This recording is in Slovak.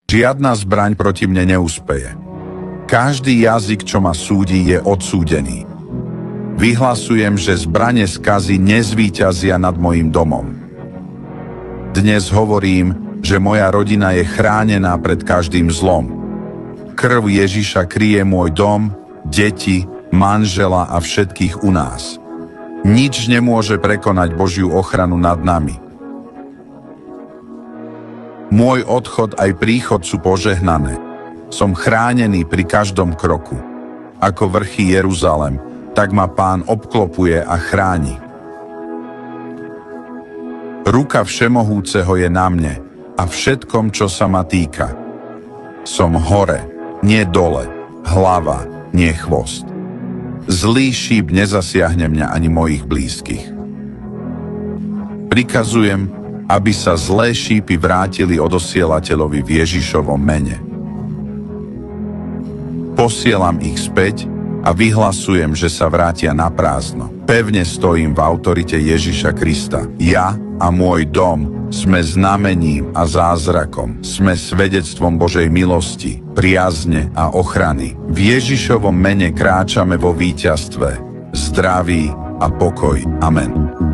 Žiadna zbraň proti mne neúspeje. Každý jazyk, čo ma súdi, je odsúdený. Vyhlasujem, že zbrane skazy nezvíťazia nad mojím domom. Dnes hovorím, že moja rodina je chránená pred každým zlom. Krv Ježiša kryje môj dom, deti, manžela a všetkých u nás. Nič nemôže prekonať Božiu ochranu nad nami. Môj odchod aj príchod sú požehnané. Som chránený pri každom kroku. Ako vrchy Jeruzalem, tak ma Pán obklopuje a chráni. Ruka Všemohúceho je na mne a všetkom, čo sa ma týka. Som hore, nie dole, hlava, nie chvost. Zlý šíp nezasiahne mňa ani mojich blízkych. Prikazujem, aby sa zlé šípy vrátili odosielateľovi v Ježišovom mene. Posielam ich späť a vyhlasujem, že sa vrátia na prázdno. Pevne stojím v autorite Ježiša Krista. Ja a môj dom sme znamením a zázrakom. Sme svedectvom Božej milosti, priazne a ochrany. V Ježišovom mene kráčame vo víťazstve, zdraví a pokoj. Amen.